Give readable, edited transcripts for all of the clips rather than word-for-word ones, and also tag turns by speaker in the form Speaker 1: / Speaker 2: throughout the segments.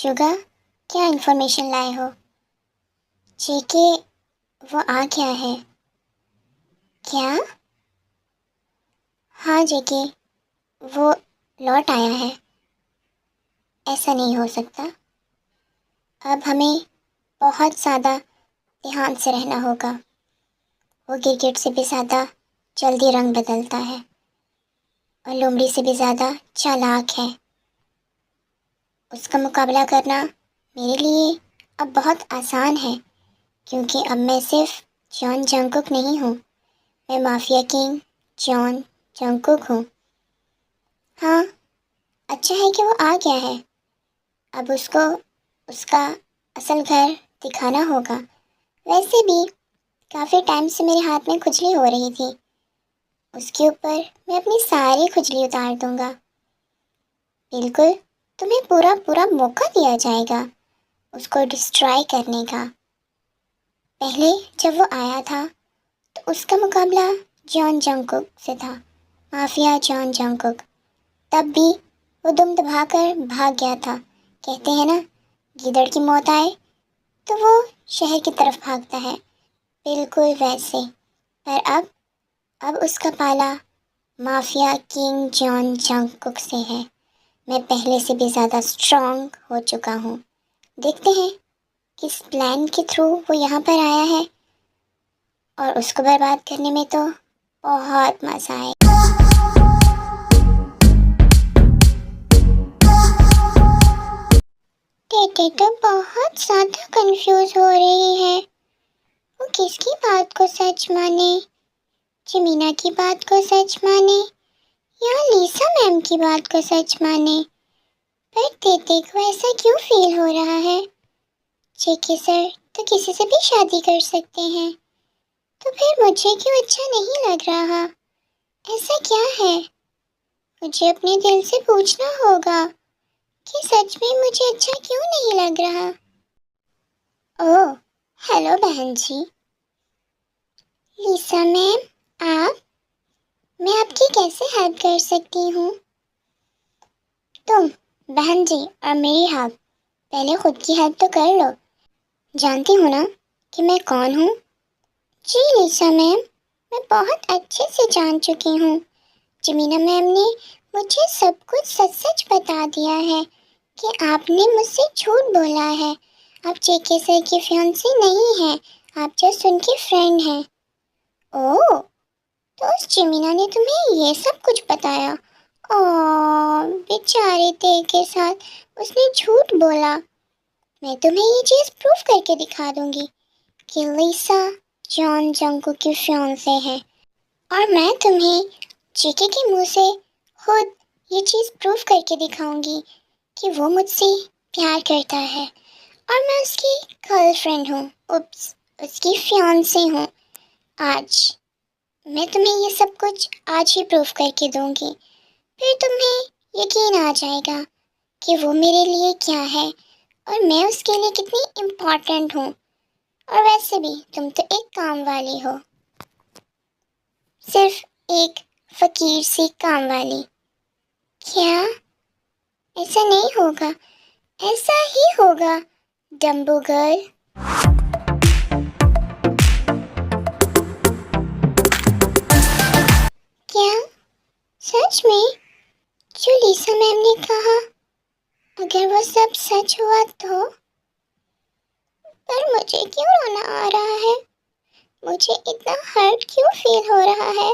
Speaker 1: شگا، کیا انفارمیشن لائے ہو؟ جے کے وہ آ گیا ہے کیا؟ ہاں جے کے وہ لوٹ آیا ہے۔ ایسا نہیں ہو سکتا، اب ہمیں بہت زیادہ دھیان سے رہنا ہوگا۔ وہ کرکٹ سے بھی زیادہ جلدی رنگ بدلتا ہے اور لومڑی سے بھی زیادہ چالاک ہے۔ اس کا مقابلہ کرنا میرے لیے اب بہت آسان ہے، کیونکہ اب میں صرف جان جنگکک نہیں ہوں، میں مافیا کنگ جان جنگکک ہوں۔ ہاں، اچھا ہے کہ وہ آ گیا ہے۔ اب اس کو اس کا اصل گھر دکھانا ہوگا۔ ویسے بھی کافی ٹائم سے میرے ہاتھ میں کھجلی ہو رہی تھی، اس کے اوپر میں اپنی ساری کھجلی اتار دوں گا۔ بالکل، تمہیں پورا موقع دیا جائے گا اس کو ڈسٹرائی کرنے کا۔ پہلے جب وہ آیا تھا تو اس کا مقابلہ جان جنگکک سے تھا، مافیا جان جنگکک۔ تب بھی وہ دم دبا کر بھاگ گیا تھا۔ کہتے ہیں نا، گیدڑ کی موت آئے تو وہ شہر کی طرف بھاگتا ہے، بالکل ویسے۔ پر اب اس کا پالا مافیا کنگ جان جنگکک سے ہے۔ میں پہلے سے بھی زیادہ اسٹرانگ ہو چکا ہوں۔ دیکھتے ہیں کس پلان کے تھرو وہ یہاں پر آیا ہے، اور اس کو برباد کرنے میں تو بہت مزہ آئے۔ ٹیٹے تو بہت زیادہ کنفیوز ہو رہی ہے۔ وہ کس کی بات کو سچ مانے؟ جمینا کی بات کو سچ مانے یا لیسا میم کی بات کو سچ مانے؟ پر ٹیٹے کو ایسا کیوں فیل ہو رہا ہے؟ جے کے سر تو کسی سے بھی شادی کر سکتے ہیں، تو پھر مجھے کیوں اچھا نہیں لگ رہا؟ ایسا کیا ہے؟ مجھے اپنے دل سے پوچھنا ہوگا کہ سچ میں مجھے اچھا کیوں نہیں لگ رہا۔ اوہ، ہیلو بہن جی۔ لیسا میم، میں آپ کی کیسے ہیلپ کر سکتی ہوں؟ تم بہن جی اور میری ہیلپ، پہلے خود کی ہیلپ تو کر لو۔ جانتی ہوں نا کہ میں کون ہوں؟ جی لیسا میم، میں بہت اچھے سے جان چکی ہوں۔ جمینا میم نے مجھے سب کچھ سچ سچ بتا دیا ہے کہ آپ نے مجھ سے جھوٹ بولا ہے۔ آپ جے کے سر کی فیانسی نہیں ہیں، آپ جسٹ ان کی فرینڈ ہیں۔ اوہ، تو اس جمینا نے تمہیں یہ سب کچھ بتایا؟ بیچارے تے کے ساتھ اس نے جھوٹ بولا۔ میں تمہیں یہ چیز پروف کر کے دکھا دوں گی کہ لیسا جان جنگکک کی فیانسے ہے، اور میں تمہیں جے کے منہ سے خود یہ چیز پروف کر کے دکھاؤں گی کہ وہ مجھ سے پیار کرتا ہے، اور میں اس کی گرل فرینڈ ہوں، اس کی فیانسی ہوں۔ آج میں تمہیں یہ سب کچھ آج ہی پروف کر کے دوں گی، پھر تمہیں یقین آ جائے گا کہ وہ میرے لیے کیا ہے اور میں اس کے لیے کتنی امپورٹنٹ ہوں۔ اور ویسے بھی تم تو ایک کام والی ہو، صرف ایک فقیر سی کام والی۔ کیا؟ ایسا نہیں ہوگا، ایسا ہی ہوگا ڈمبو گرل۔ کیا سچ میں جو لیسا میم نے کہا، اگر وہ سب سچ ہوا تو؟ پر مجھے کیوں رونا آ رہا ہے؟ مجھے اتنا ہرٹ کیوں فیل ہو رہا ہے؟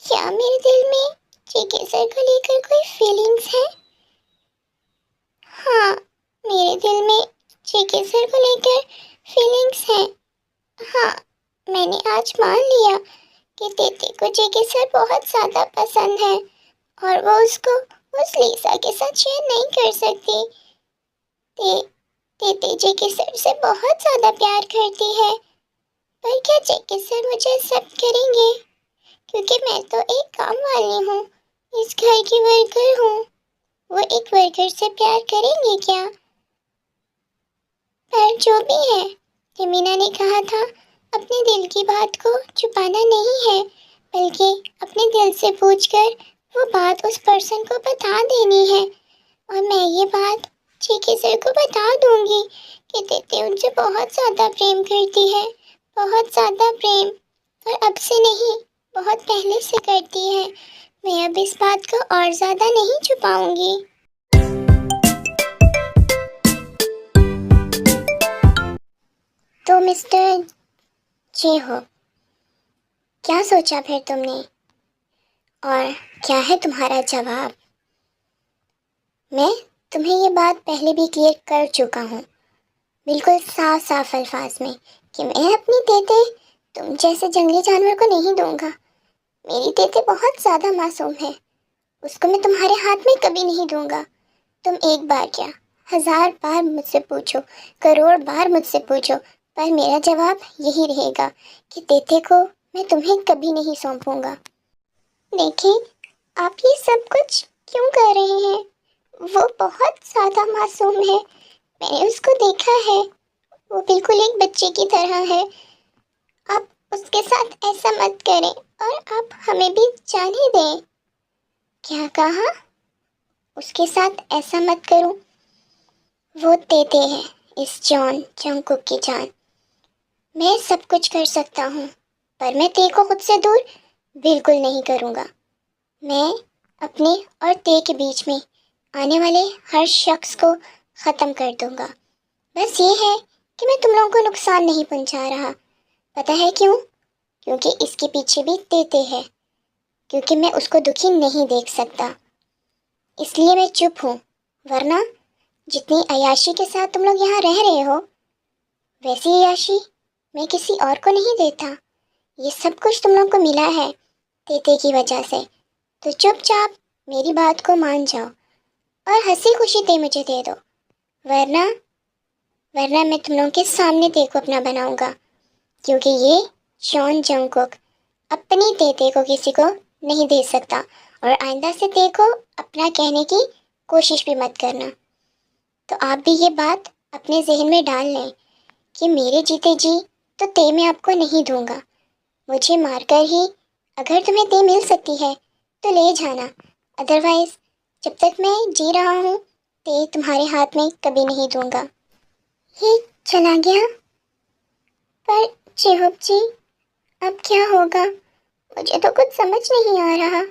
Speaker 1: کیا میرے دل میں جے کے سر کو لے کر کوئی فیلنگز ہے؟ ہاں، میرے دل میں جے کے سر کو لے کر فیلنگز ہیں۔ ہاں، میں نے آج مان لیا کہ ٹیٹے کو جے کے سر بہت زیادہ پسند ہے، اور وہ اس کو اس لیسا کے ساتھ شیئر نہیں کر سکتی۔ ٹیٹے جے کے سر سے بہت زیادہ پیار کرتی ہے، پر کیا جے کے سر مجھے ایکسیپٹ کریں گے؟ کیونکہ میں تو ایک کام والی ہوں، اس گھر کی ورکر ہوں۔ وہ ایک ورکر سے پیار کریں گے کیا؟ پر جو بھی ہے، جمینا نے کہا تھا اپنے دل کی بات کو چھپانا نہیں ہے، بلکہ اپنے دل سے پوچھ کر وہ بات اس پرسن کو بتا دینی ہے۔ اور میں یہ بات چیکی سر کو بتا دوں گی کہ تیتے ان سے بہت زیادہ پریم کرتی ہے، بہت زیادہ پریم، اور اب سے نہیں، بہت پہلے سے کرتی ہے۔ میں اب اس بات کو اور زیادہ نہیں چھپاؤں گی۔ تو مسٹر جے ہو، کیا سوچا پھر تم نے، اور کیا ہے تمہارا جواب؟ میں تمہیں یہ بات پہلے بھی کلیئر کر چکا ہوں، بالکل صاف صاف الفاظ میں، کہ میں اپنی تیتے تم جیسے جنگلی جانور کو نہیں دوں گا۔ میری تیتے بہت زیادہ معصوم ہے، اس کو میں تمہارے ہاتھ میں کبھی نہیں دوں گا۔ تم ایک بار کیا، 1000 بار مجھ سے پوچھو، کروڑ بار مجھ سے پوچھو، پر میرا جواب یہی رہے گا کہ تیتے کو میں تمہیں کبھی نہیں سونپوں گا۔ دیکھیں، آپ یہ سب کچھ کیوں کر رہے ہیں؟ وہ بہت زیادہ معصوم ہے، میں نے اس کو دیکھا ہے، وہ بالکل ایک بچے کی طرح ہے۔ آپ اس کے ساتھ ایسا مت کریں، اور آپ ہمیں بھی جانے دیں۔ کیا کہا؟ اس کے ساتھ ایسا مت کروں؟ وہ تیتے ہیں، اس جان جنگکوک کی جان۔ میں سب کچھ کر سکتا ہوں، پر میں تے کو خود سے دور بالکل نہیں کروں گا۔ میں اپنے اور تے کے بیچ میں آنے والے ہر شخص کو ختم کر دوں گا۔ بس یہ ہے کہ میں تم لوگوں کو نقصان نہیں پہنچا رہا۔ پتہ ہے کیوں؟ کیونکہ اس کے پیچھے بھی تیتے ہے، کیونکہ میں اس کو دکھی نہیں دیکھ سکتا، اس لیے میں چپ ہوں۔ ورنہ جتنی عیاشی کے ساتھ تم لوگ یہاں رہ رہے ہو، ویسی عیاشی میں کسی اور کو نہیں دیتا۔ یہ سب کچھ تم لوگ کو ملا ہے تیتے کی وجہ سے، تو چپ چاپ میری بات کو مان جاؤ اور ہنسی خوشی تے مجھے دے دو، ورنہ میں تم لوگوں کے سامنے تے کو اپنا بناؤں گا، کیونکہ یہ جان جنگکوک اپنی تیتے کو کسی کو نہیں دے سکتا، اور آئندہ سے تے کو اپنا کہنے کی کوشش بھی مت کرنا۔ تو آپ بھی یہ بات اپنے ذہن میں ڈال لیں کہ میرے جیتے جی تو تے میں آپ کو نہیں دوں گا۔ مجھے مار کر ہی اگر تمہیں تے مل سکتی ہے تو لے جانا، ادروائز جب تک میں جی رہا ہوں تے تمہارے ہاتھ میں کبھی نہیں دوں گا۔ یہ چلا گیا؟ پر چہوب جی، اب کیا ہوگا؟ مجھے تو کچھ سمجھ نہیں آ رہا۔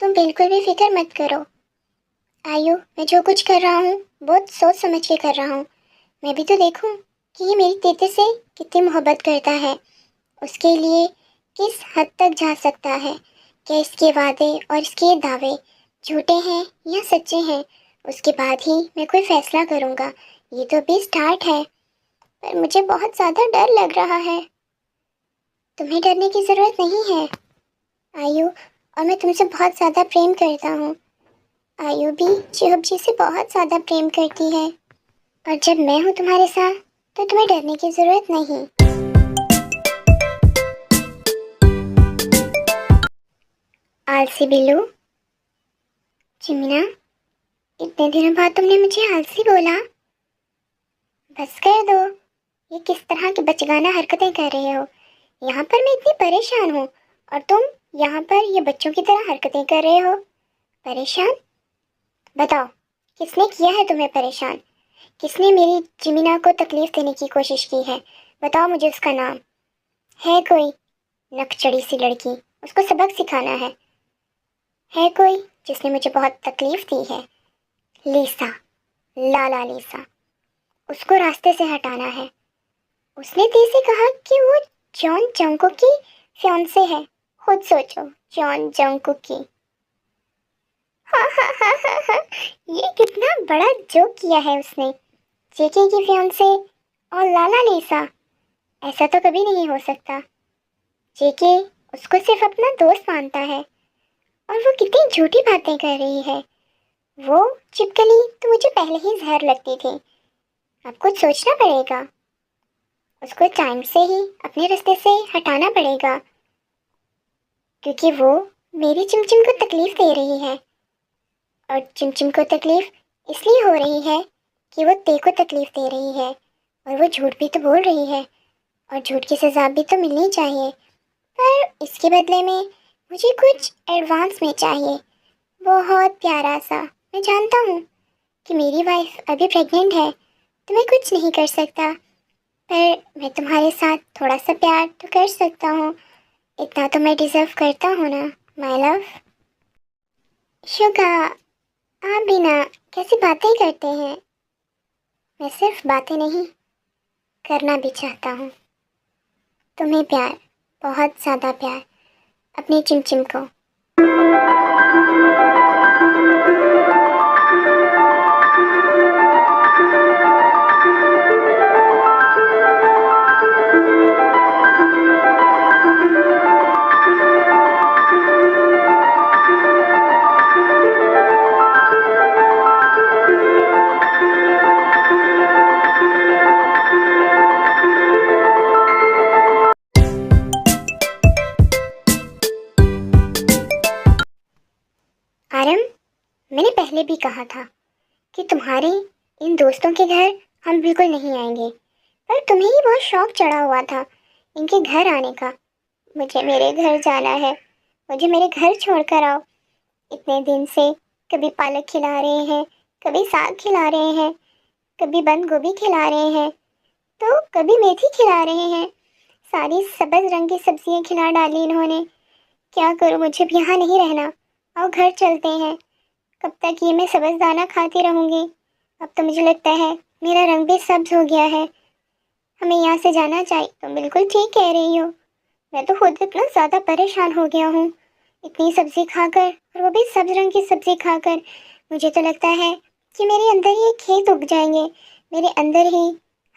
Speaker 1: تم بالکل بھی فکر مت کرو آیو، میں جو کچھ کر رہا ہوں بہت سوچ سمجھ کے کر رہا ہوں۔ میں بھی تو دیکھوں کہ یہ میری تیتے سے کتنی محبت کرتا ہے، اس کے لیے کس حد تک جا سکتا ہے، کہ اس کے وعدے اور اس کے دعوے جھوٹے ہیں یا سچے ہیں، اس کے بعد ہی میں کوئی فیصلہ کروں گا۔ یہ تو ابھی سٹارٹ ہے، پر مجھے بہت زیادہ ڈر لگ رہا ہے۔ تمہیں ڈرنے کی ضرورت نہیں ہے آیو، اور میں تم سے بہت زیادہ پریم کرتا ہوں۔ آیو بھی چہوب جی سے بہت زیادہ پریم کرتی ہے، اور جب میں ہوں تمہارے ساتھ تو تمہیں ڈرنے کی ضرورت نہیں۔ آلسی بلو، جمینا، اتنے دنوں بعد تم نے مجھے آلسی بولا؟ بس کر دو، یہ کس طرح کی بچگانہ حرکتیں کر رہے ہو؟ یہاں پر میں اتنی پریشان ہوں اور تم یہاں پر یہ بچوں کی طرح حرکتیں کر رہے ہو۔ پریشان؟ بتاؤ، کس نے کیا ہے تمہیں پریشان؟ کس نے میری جمینا کو تکلیف دینے کی کوشش کی ہے؟ بتاؤ مجھے اس کا نام۔ ہے کوئی نک چڑی سی لڑکی، اس کو سبق سکھانا ہے کوئی جس نے مجھے بہت تکلیف دی ہے؟ لیسا، لالا لیسا، اس کو راستے سے ہٹانا ہے۔ اس نے تے سے کہا کہ وہ جان جنگکوک کی فیانسے ہے۔ خود سوچو، جان جنگکوک کی۔ یہ کتنا بڑا جوک کیا ہے اس نے، جیکے کی فیانسے اور لالا لیسا۔ ایسا تو کبھی نہیں ہو سکتا۔ جیکے اس کو صرف اپنا دوست مانتا ہے، اور وہ کتنی جھوٹی باتیں کر رہی ہے۔ وہ چپکلی تو مجھے پہلے ہی زہر لگتی تھی۔ اب کچھ سوچنا پڑے گا، اس کو ٹائم سے ہی اپنے راستے سے ہٹانا پڑے گا، کیونکہ وہ میری چمچم کو تکلیف دے رہی ہے، اور چمچم کو تکلیف اس لیے ہو رہی ہے کہ وہ تے کو تکلیف دے رہی ہے، اور وہ جھوٹ بھی تو بول رہی ہے، اور جھوٹ کی سزا بھی تو ملنی چاہیے، پر اس کے بدلے میں مجھے کچھ ایڈوانس میں چاہیے، بہت پیارا سا۔ میں جانتا ہوں کہ میری وائف ابھی پریگننٹ ہے تو میں کچھ نہیں کر سکتا، پر میں تمہارے ساتھ تھوڑا سا پیار تو کر سکتا ہوں، اتنا تو میں ڈیزرو کرتا ہوں نا مائی لو۔ شوگا، آپ بھی نا کیسی باتیں کرتے ہیں، میں صرف باتیں نہیں کرنا بھی چاہتا ہوں، تمہیں پیار، بہت زیادہ پیار، اپنی چمچم کو۔ آرم، میں نے پہلے بھی کہا تھا کہ تمہارے ان دوستوں کے گھر ہم بالکل نہیں آئیں گے، پر تمہیں ہی بہت شوق چڑھا ہوا تھا ان کے گھر آنے کا۔ مجھے میرے گھر جانا ہے، مجھے میرے گھر چھوڑ کر آؤ۔ اتنے دن سے کبھی پالک کھلا رہے ہیں، کبھی ساگ کھلا رہے ہیں، کبھی بند گوبھی کھلا رہے ہیں، تو کبھی میتھی کھلا رہے ہیں، ساری سبز رنگ کی سبزیاں کھلا ڈالی انہوں نے۔ کیا کروں، مجھے بھی یہاں نہیں رہنا، آؤ گھر چلتے ہیں۔ کب تک یہ میں سبز دانہ کھاتی رہوں گی؟ اب تو مجھے لگتا ہے میرا رنگ بھی سبز ہو گیا ہے، ہمیں یہاں سے جانا چاہیے۔ تم بالکل ٹھیک کہہ رہی ہو، میں تو خود اتنا زیادہ پریشان ہو گیا ہوں اتنی سبزی کھا کر، اور وہ بھی سبز رنگ کی سبزی کھا کر۔ مجھے تو لگتا ہے کہ میرے اندر ہی کھیت اگ جائیں گے، میرے اندر ہی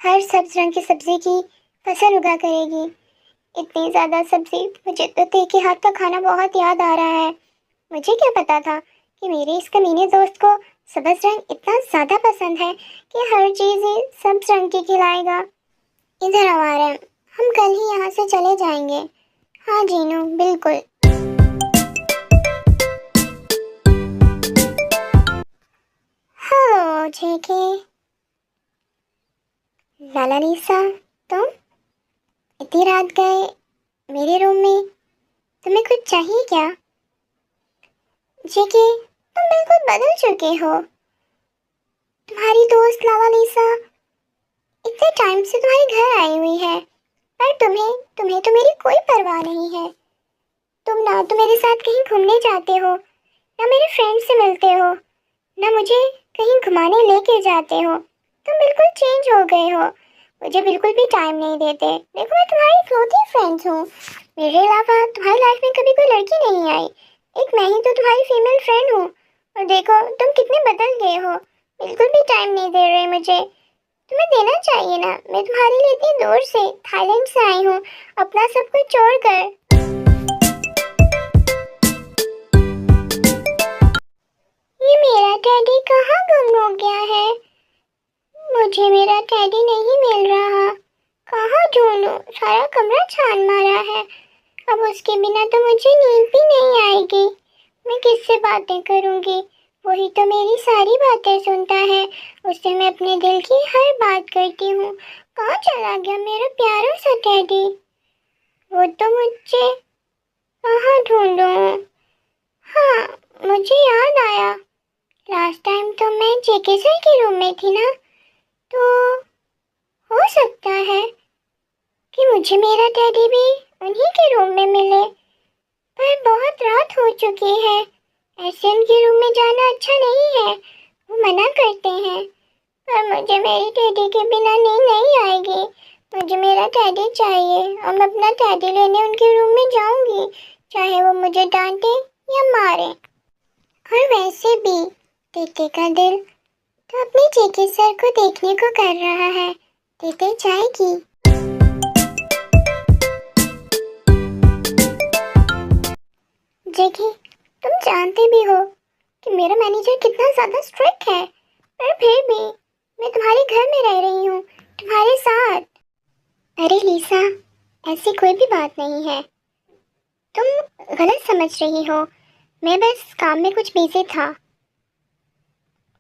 Speaker 1: ہر سبز رنگ کی سبزی کی فصل اگا کرے گی۔ اتنی زیادہ سبزی، مجھے تو تے کے ہاتھ کا کھانا بہت یاد آ رہا ہے۔ مجھے کیا پتا تھا کہ میرے اس کمینے دوست کو سبز رنگ اتنا زیادہ پسند ہے کہ ہر چیز ہی سبز رنگ کی کھلائے گا۔ ادھر آوارم، ہم کل ہی یہاں سے چلے جائیں گے۔ ہاں جینو، بالکل۔ ہلو جے کے، لالا لیسا، تم اتنی رات گئے میرے روم میں، تمہیں کچھ چاہیے کیا؟ جے کے، تم بالکل بدل چکے ہو، تمہاری دوست لالا لیسا اتنے ٹائم سے تمہارے گھر آئی ہوئی ہے، پر تمہیں تو میری کوئی پرواہ نہیں ہے۔ تم نہ تو میرے ساتھ کہیں گھومنے جاتے ہو، نہ میرے فرینڈ سے ملتے ہو، نہ مجھے کہیں گھمانے لے کے جاتے ہو۔ تم بالکل چینج ہو گئے ہو، مجھے بالکل بھی ٹائم نہیں دیتے۔ دیکھو، میں تمہاری اکلوتی فرینڈ ہوں، میرے علاوہ تمہاری لائف میں کبھی کوئی لڑکی نہیں آئی، ایک میں ہی تو تمہاری فیمیل فرینڈ ہوں۔ اور دیکھو تم کتنے بدل گئے ہو، بالکل بھی ٹائم نہیں دے رہے مجھے۔ تمہیں دینا چاہیے نا، میں تمہارے لیے اتنی دور سے تھائی لینڈ سے آئی ہوں اپنا سب کچھ چھوڑ کر۔ یہ میرا ٹیڈی کہاں گم ہو گیا ہے؟ مجھے میرا ٹیڈی نہیں مل رہا، کہاں ڈھونڈوں؟ سارا کمرہ چھان مارا ہے، اب اس کے بنا تو مجھے نیند بھی نہیں آئے گی۔ میں کس سے باتیں کروں گی؟ وہی تو میری ساری باتیں سنتا ہے، اس سے میں اپنے دل کی ہر بات کرتی ہوں۔ کہاں چلا گیا میرا پیارا سا ٹیڈی؟ وہ تو مجھے کہاں ڈھونڈوں؟ ہاں، مجھے یاد آیا، لاسٹ ٹائم تو میں جے کے سر کے روم میں تھی نا، تو ہو سکتا ہے کہ مجھے میرا ٹیڈی بھی انہی کے روم میں ملے، پر بہت رات ہو چکی ہے، ایسے ان کے روم میں جانا اچھا نہیں ہے، وہ منع کرتے ہیں۔ پر مجھے میری ٹیڈی کے بنا نیند نہیں آئے گی، مجھے میرا ٹیڈی چاہیے، اور میں اپنا ٹیڈی لینے ان کے روم میں جاؤں گی، چاہے وہ مجھے ڈانٹے یا مارے۔ اور ویسے بھی ٹیٹے کا دل تو اپنے جے کے سر کو دیکھنے کو کر رہا ہے، ٹیٹے جائے گی۔ جیکی، تم جانتے بھی ہو کہ میرا مینیجر کتنا زیادہ اسٹرکٹ ہے، پر پھر بھی میں تمہارے گھر میں رہ رہی ہوں، تمہارے ساتھ۔ ارے لیسا، ایسی کوئی بھی بات نہیں ہے، تم غلط سمجھ رہی ہو، میں بس کام میں کچھ بیزی تھا۔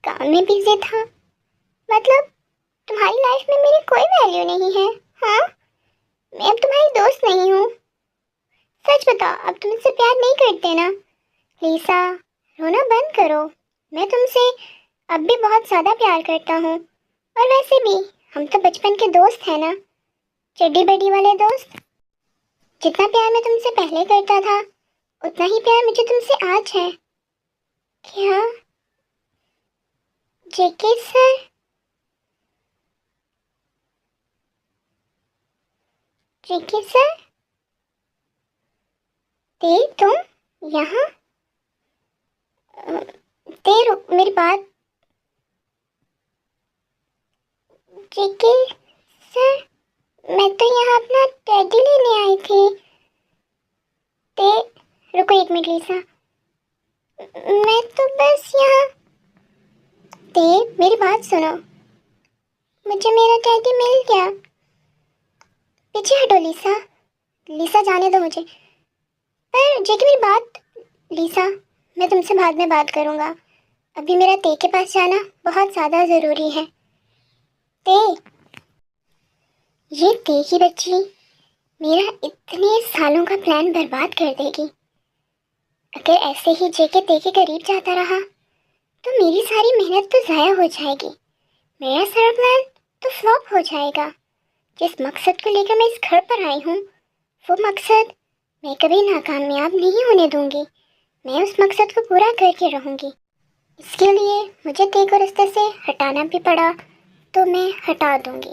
Speaker 1: کام میں بیزی تھا مطلب تمہاری لائف میں میری کوئی ویلیو نہیں ہے؟ ہاں، میں اب تمہاری دوست نہیں ہوں؟ سچ بتاؤ، اب تم مجھ سے پیار نہیں کرتے نا؟ لیسا، رونا بند کرو، میں تم سے اب بھی بہت زیادہ پیار کرتا ہوں، اور ویسے بھی ہم تو بچپن کے دوست ہیں نا، چڈی بڈی والے دوست۔ جتنا پیار میں تم سے پہلے کرتا تھا اتنا ہی پیار مجھے تم سے آج ہے۔ کیا جے کے سر؟ جے کے سر، تم یہاں؟ میری بات، جے کے سر، میں تو یہاں اپنا ٹیڈی لینے آئی تھی۔ رکو ایک منٹ لیسا، میں تو بس یہاں، میری بات سنو، مجھے میرا ٹیڈی مل گیا۔ پیچھے ہٹو لیسا، لیسا جانے دو مجھے۔ پر جے کہ میری بات، لیسا میں تم سے بعد میں بات کروں گا، ابھی میرا تے کے پاس جانا بہت زیادہ ضروری ہے۔ تے، یہ تے کی بچی میرا اتنے سالوں کا پلان برباد کر دے گی۔ اگر ایسے ہی جے کے تے کے قریب جاتا رہا تو میری ساری محنت تو ضائع ہو جائے گی، میرا سارا پلان تو فلاپ ہو جائے گا۔ جس مقصد کو لے کر میں اس گھر پر آئی ہوں وہ مقصد میں کبھی ناکامیاب نہیں ہونے دوں گی، میں اس مقصد کو پورا کر کے رہوں گی۔ اس کے لیے مجھے تے کو رستے سے ہٹانا بھی پڑا تو میں ہٹا دوں گی۔